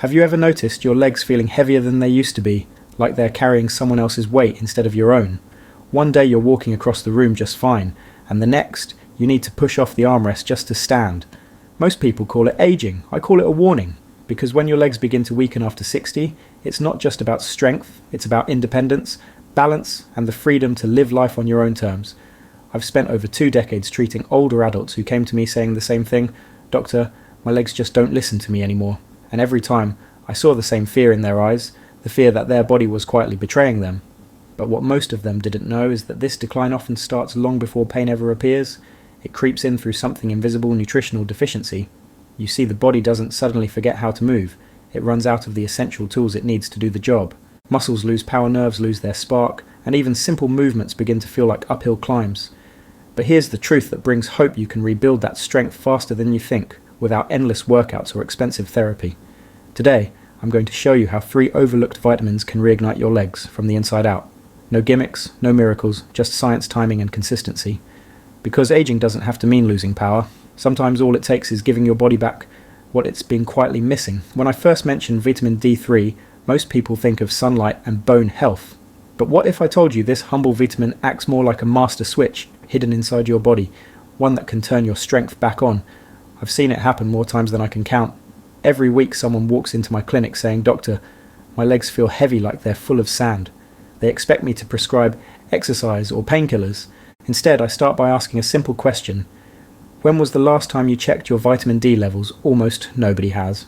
Have you ever noticed your legs feeling heavier than they used to be, like they're carrying someone else's weight instead of your own? One day you're walking across the room just fine, and the next, you need to push off the armrest just to stand. Most people call it aging. I call it a warning, because when your legs begin to weaken after 60, it's not just about strength, it's about independence, balance, and the freedom to live life on your own terms. I've spent over 2 decades treating older adults who came to me saying the same thing: "Doctor, my legs just don't listen to me anymore." And every time, I saw the same fear in their eyes, the fear that their body was quietly betraying them. But what most of them didn't know is that this decline often starts long before pain ever appears. It creeps in through something invisible: nutritional deficiency. You see, the body doesn't suddenly forget how to move. It runs out of the essential tools it needs to do the job. Muscles lose power, nerves lose their spark, and even simple movements begin to feel like uphill climbs. But here's the truth that brings hope: you can rebuild that strength faster than you think, without endless workouts or expensive therapy. Today, I'm going to show you how 3 overlooked vitamins can reignite your legs from the inside out. No gimmicks, no miracles, just science, timing, and consistency. Because aging doesn't have to mean losing power. Sometimes all it takes is giving your body back what it's been quietly missing. When I first mentioned vitamin D3, most people think of sunlight and bone health. But what if I told you this humble vitamin acts more like a master switch hidden inside your body, one that can turn your strength back on? I've seen it happen more times than I can count. Every week someone walks into my clinic saying, "Doctor, my legs feel heavy like they're full of sand." They expect me to prescribe exercise or painkillers. Instead, I start by asking a simple question: when was the last time you checked your vitamin D levels? Almost nobody has.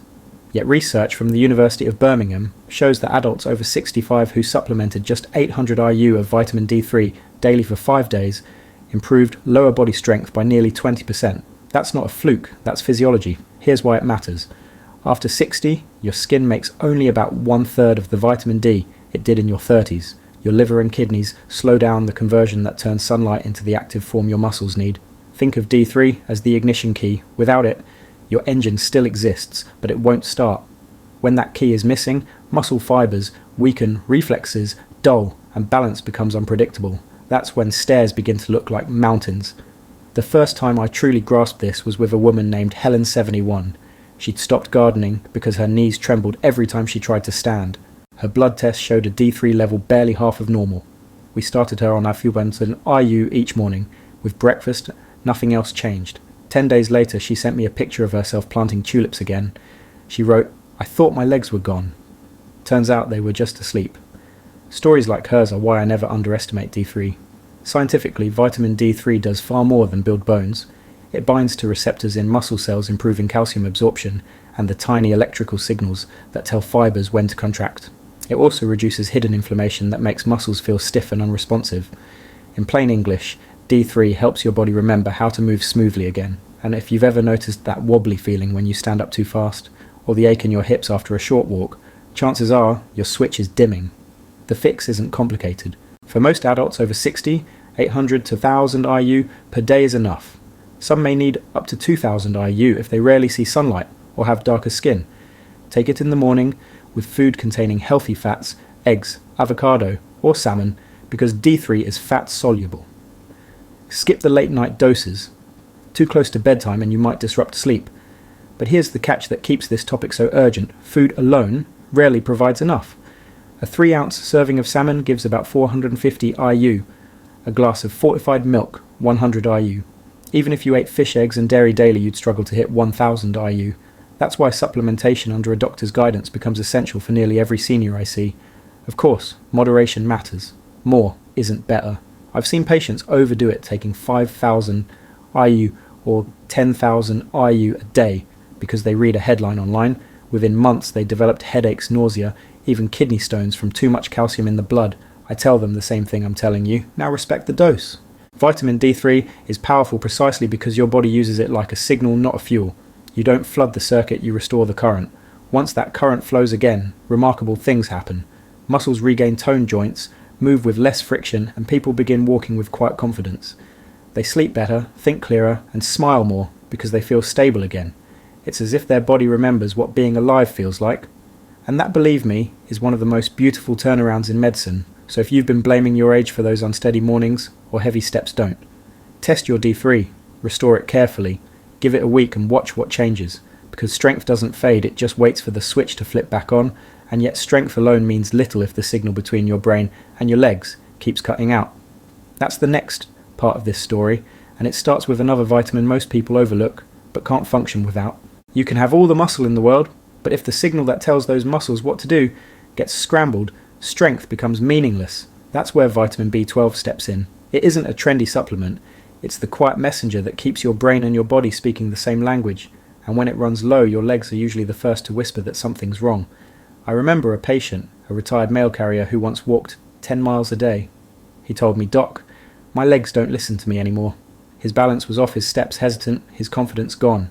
Yet research from the University of Birmingham shows that adults over 65 who supplemented just 800 IU of vitamin D3 daily for 5 days improved lower body strength by nearly 20%. That's not a fluke, that's physiology. Here's why it matters. After 60, your skin makes only about 1/3 of the vitamin D it did in your 30s. Your liver and kidneys slow down the conversion that turns sunlight into the active form your muscles need. Think of D3 as the ignition key. Without it, your engine still exists, but it won't start. When that key is missing, muscle fibers weaken, reflexes dull, and balance becomes unpredictable. That's when stairs begin to look like mountains. The first time I truly grasped this was with a woman named Helen, 71. She'd stopped gardening because her knees trembled every time she tried to stand. Her blood test showed a D3 level barely half of normal. We started her on Afubantin IU each morning. With breakfast, nothing else changed. 10 days later, she sent me a picture of herself planting tulips again. She wrote, "I thought my legs were gone. Turns out they were just asleep." Stories like hers are why I never underestimate D3. Scientifically, vitamin D3 does far more than build bones. It binds to receptors in muscle cells, improving calcium absorption and the tiny electrical signals that tell fibers when to contract. It also reduces hidden inflammation that makes muscles feel stiff and unresponsive. In plain English, D3 helps your body remember how to move smoothly again. And if you've ever noticed that wobbly feeling when you stand up too fast, or the ache in your hips after a short walk, chances are your switch is dimming. The fix isn't complicated. For most adults over 60, 800 to 1000 IU per day is enough. Some may need up to 2000 IU if they rarely see sunlight or have darker skin. Take it in the morning with food containing healthy fats, eggs, avocado, or salmon, because D3 is fat soluble. Skip the late night doses. Too close to bedtime and you might disrupt sleep. But here's the catch that keeps this topic so urgent: food alone rarely provides enough. A 3-ounce serving of salmon gives about 450 IU. A glass of fortified milk, 100 IU. Even if you ate fish, eggs and dairy daily, you'd struggle to hit 1000 IU. That's why supplementation under a doctor's guidance becomes essential for nearly every senior I see. Of course, moderation matters. More isn't better. I've seen patients overdo it, taking 5000 IU or 10,000 IU a day because they read a headline online. Within months they developed headaches, nausea, even kidney stones from too much calcium in the blood. I tell them the same thing I'm telling you. Now respect the dose. Vitamin D3 is powerful precisely because your body uses it like a signal, not a fuel. You don't flood the circuit, you restore the current. Once that current flows again, remarkable things happen. Muscles regain toned joints, move with less friction, and people begin walking with quiet confidence. They sleep better, think clearer, and smile more because they feel stable again. It's as if their body remembers what being alive feels like. And that, believe me, is one of the most beautiful turnarounds in medicine. So if you've been blaming your age for those unsteady mornings or heavy steps, don't. Test your D3, restore it carefully, give it a week and watch what changes. Because strength doesn't fade, it just waits for the switch to flip back on, and yet strength alone means little if the signal between your brain and your legs keeps cutting out. That's the next part of this story, and it starts with another vitamin most people overlook, but can't function without. You can have all the muscle in the world, but if the signal that tells those muscles what to do gets scrambled, strength becomes meaningless. That's where vitamin B12 steps in. It isn't a trendy supplement, it's the quiet messenger that keeps your brain and your body speaking the same language, and when it runs low, your legs are usually the first to whisper that something's wrong. I remember a patient, a retired mail carrier who once walked 10 miles a day. He told me, "Doc, my legs don't listen to me anymore." His balance was off, his steps hesitant, his confidence gone.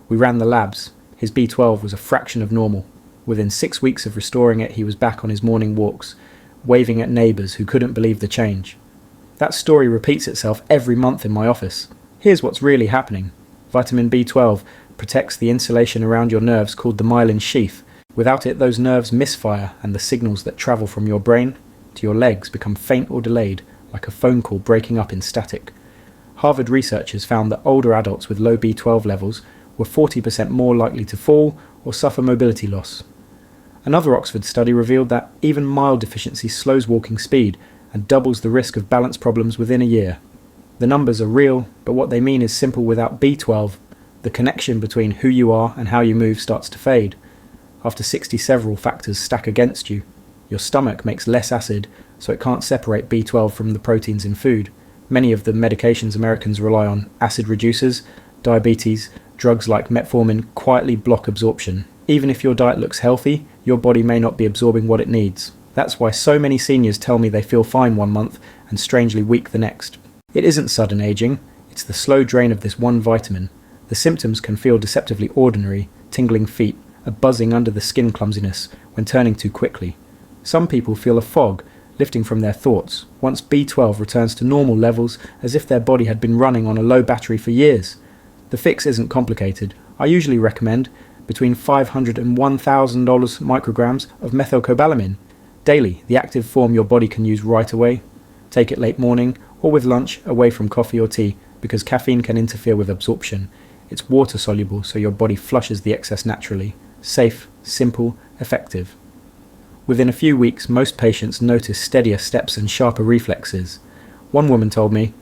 We ran the labs. His B12 was a fraction of normal. Within 6 weeks of restoring it, he was back on his morning walks, waving at neighbours who couldn't believe the change. That story repeats itself every month in my office. Here's what's really happening. Vitamin B12 protects the insulation around your nerves called the myelin sheath. Without it, those nerves misfire, and the signals that travel from your brain to your legs become faint or delayed, like a phone call breaking up in static. Harvard researchers found that older adults with low B12 levels were 40% more likely to fall or suffer mobility loss. Another Oxford study revealed that even mild deficiency slows walking speed and doubles the risk of balance problems within a year. The numbers are real, but what they mean is simple. Without B12, the connection between who you are and how you move starts to fade. After 60, several factors stack against you. Your stomach makes less acid, so it can't separate B12 from the proteins in food. Many of the medications Americans rely on, acid reducers, diabetes, drugs like metformin, quietly block absorption. Even if your diet looks healthy, your body may not be absorbing what it needs. That's why so many seniors tell me they feel fine one month and strangely weak the next. It isn't sudden aging, it's the slow drain of this one vitamin. The symptoms can feel deceptively ordinary: tingling feet, a buzzing under the skin clumsiness when turning too quickly. Some people feel a fog lifting from their thoughts once B12 returns to normal levels, as if their body had been running on a low battery for years. The fix isn't complicated. I usually recommend between $500 and $1,000 micrograms of methylcobalamin daily, the active form your body can use right away. Take it late morning or with lunch, away from coffee or tea, because caffeine can interfere with absorption. It's water soluble, so your body flushes the excess naturally. Safe, simple, effective. Within a few weeks, most patients notice steadier steps and sharper reflexes. One woman told me,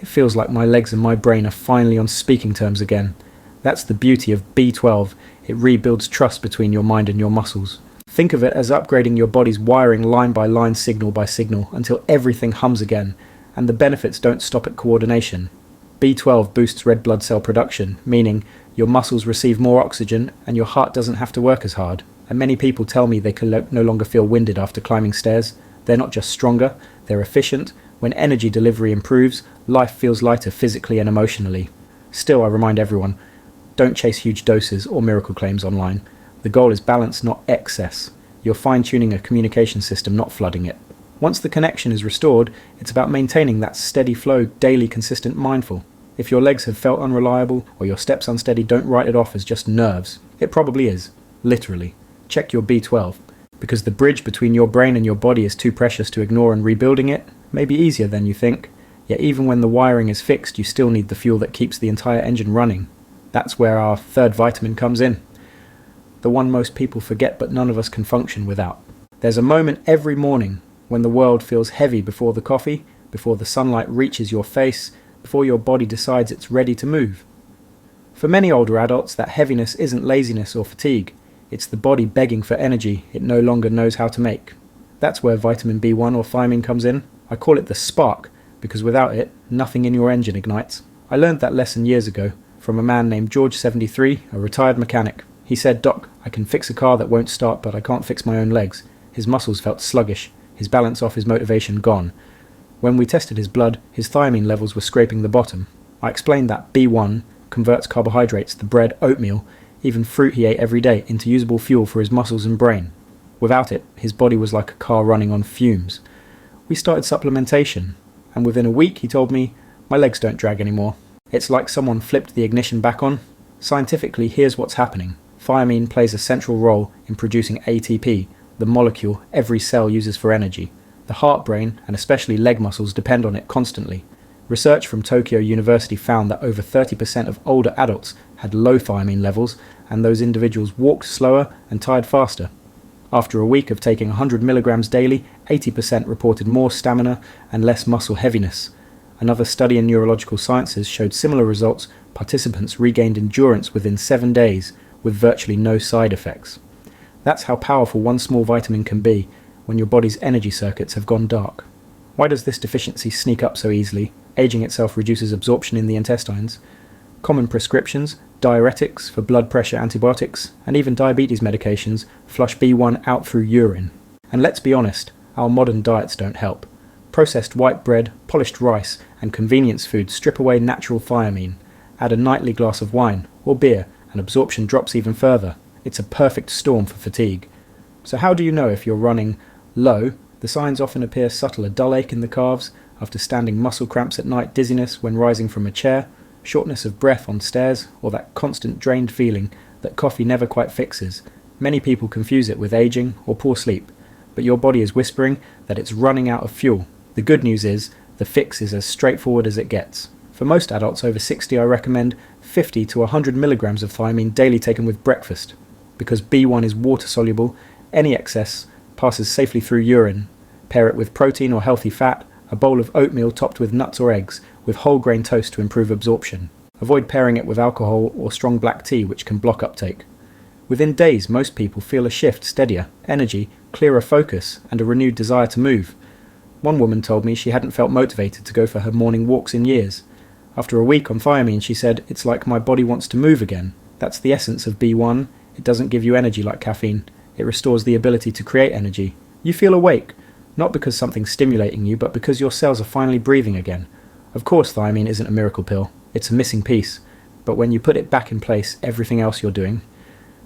"It feels like my legs and my brain are finally on speaking terms again." That's the beauty of B12. It rebuilds trust between your mind and your muscles. Think of it as upgrading your body's wiring line by line, signal by signal, until everything hums again, and the benefits don't stop at coordination. B12 boosts red blood cell production, meaning your muscles receive more oxygen and your heart doesn't have to work as hard. And many people tell me they can no longer feel winded after climbing stairs. They're not just stronger, they're efficient. When energy delivery improves, life feels lighter physically and emotionally. Still, I remind everyone, don't chase huge doses or miracle claims online. The goal is balance, not excess. You're fine-tuning a communication system, not flooding it. Once the connection is restored, it's about maintaining that steady flow, daily, consistent, mindful. If your legs have felt unreliable or your steps unsteady, don't write it off as just nerves. It probably is, literally. Check your B12, because the bridge between your brain and your body is too precious to ignore, and rebuilding it may be easier than you think. Yet even when the wiring is fixed, you still need the fuel that keeps the entire engine running. That's where our third vitamin comes in. The one most people forget but none of us can function without. There's a moment every morning when the world feels heavy before the coffee, before the sunlight reaches your face, before your body decides it's ready to move. For many older adults, that heaviness isn't laziness or fatigue. It's the body begging for energy it no longer knows how to make. That's where vitamin B1 or thiamine comes in. I call it the spark, because without it, nothing in your engine ignites. I learned that lesson years ago from a man named George, 73, a retired mechanic. He said, "Doc, I can fix a car that won't start, but I can't fix my own legs." His muscles felt sluggish, his balance off, his motivation gone. When we tested his blood, his thiamine levels were scraping the bottom. I explained that B1 converts carbohydrates, the bread, oatmeal, even fruit he ate every day, into usable fuel for his muscles and brain. Without it, his body was like a car running on fumes. We started supplementation, and within a week he told me, "My legs don't drag anymore." It's like someone flipped the ignition back on. Scientifically, here's what's happening. Thiamine plays a central role in producing ATP, the molecule every cell uses for energy. The heart, brain, and especially leg muscles depend on it constantly. Research from Tokyo University found that over 30% of older adults had low thiamine levels, and those individuals walked slower and tired faster. After a week of taking 100 milligrams daily, 80% reported more stamina and less muscle heaviness. Another study in neurological sciences showed similar results. Participants regained endurance within 7 days with virtually no side effects. That's how powerful one small vitamin can be when your body's energy circuits have gone dark. Why does this deficiency sneak up so easily? Aging itself reduces absorption in the intestines. Common prescriptions, diuretics for blood pressure antibiotics, and even diabetes medications flush B1 out through urine. And let's be honest, our modern diets don't help. Processed white bread, polished rice, and convenience food strip away natural thiamine. Add a nightly glass of wine or beer, and absorption drops even further. It's a perfect storm for fatigue. So how do you know if you're running low? The signs often appear subtle: a dull ache in the calves after standing, muscle cramps at night, dizziness when rising from a chair, shortness of breath on stairs, or that constant drained feeling that coffee never quite fixes. Many people confuse it with aging or poor sleep, but your body is whispering that it's running out of fuel. The good news is, the fix is as straightforward as it gets. For most adults over 60, I recommend 50 to 100 milligrams of thiamine daily taken with breakfast. Because B1 is water soluble, any excess passes safely through urine. Pair it with protein or healthy fat, a bowl of oatmeal topped with nuts or eggs, with whole grain toast to improve absorption. Avoid pairing it with alcohol or strong black tea, which can block uptake. Within days, most people feel a shift: steadier energy, clearer focus, and a renewed desire to move. One woman told me she hadn't felt motivated to go for her morning walks in years. After a week on thiamine, she said, "It's like my body wants to move again." That's the essence of B1. It doesn't give you energy like caffeine. It restores the ability to create energy. You feel awake, not because something's stimulating you, but because your cells are finally breathing again. Of course, thiamine isn't a miracle pill. It's a missing piece. But when you put it back in place, everything else you're doing,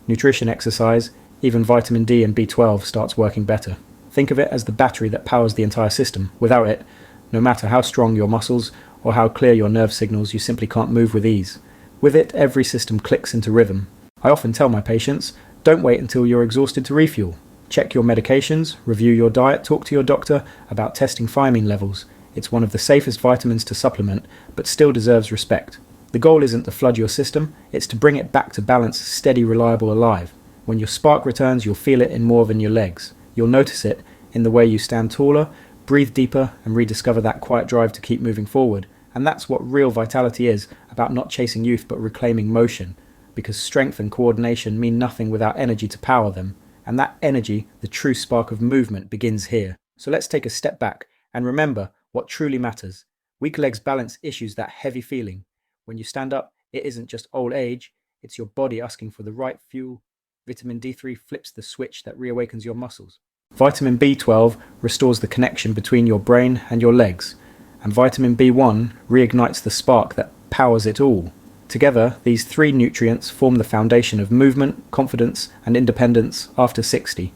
nutrition, exercise, even vitamin D and B12, starts working better. Think of it as the battery that powers the entire system. Without it, no matter how strong your muscles or how clear your nerve signals, you simply can't move with ease. With it, every system clicks into rhythm. I often tell my patients, don't wait until you're exhausted to refuel. Check your medications, review your diet, talk to your doctor about testing thiamine levels. It's one of the safest vitamins to supplement, but still deserves respect. The goal isn't to flood your system, it's to bring it back to balance, steady, reliable, alive. When your spark returns, you'll feel it in more than your legs. You'll notice it in the way you stand taller, breathe deeper, and rediscover that quiet drive to keep moving forward. And that's what real vitality is, about not chasing youth but reclaiming motion. Because strength and coordination mean nothing without energy to power them. And that energy, the true spark of movement, begins here. So let's take a step back and remember what truly matters. Weak legs balance issues that heavy feeling. When you stand up, it isn't just old age, it's your body asking for the right fuel. Vitamin D3 flips the switch that reawakens your muscles. Vitamin B12 restores the connection between your brain and your legs. And vitamin B1 reignites the spark that powers it all. Together, these three nutrients form the foundation of movement, confidence, and independence after 60.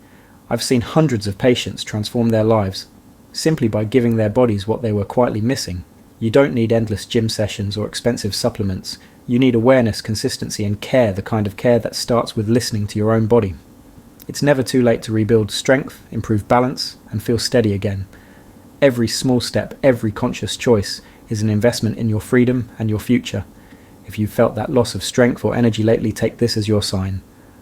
I've seen hundreds of patients transform their lives simply by giving their bodies what they were quietly missing. You don't need endless gym sessions or expensive supplements. You need awareness, consistency, and care, the kind of care that starts with listening to your own body. It's never too late to rebuild strength, improve balance, and feel steady again. Every small step, every conscious choice is an investment in your freedom and your future. If you've felt that loss of strength or energy lately, take this as your sign.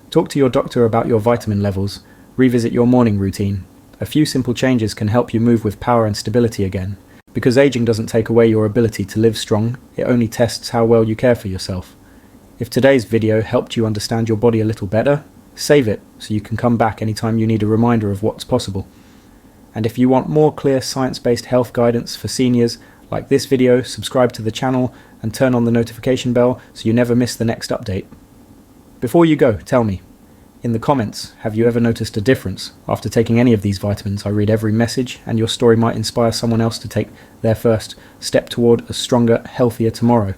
Talk to your doctor about your vitamin levels. Revisit your morning routine. A few simple changes can help you move with power and stability again. Because aging doesn't take away your ability to live strong, it only tests how well you care for yourself. If today's video helped you understand your body a little better, save it so you can come back anytime you need a reminder of what's possible. And if you want more clear science-based health guidance for seniors, like this video, subscribe to the channel and turn on the notification bell so you never miss the next update. Before you go, tell me, in the comments, have you ever noticed a difference after taking any of these vitamins? I read every message, and your story might inspire someone else to take their first step toward a stronger, healthier tomorrow.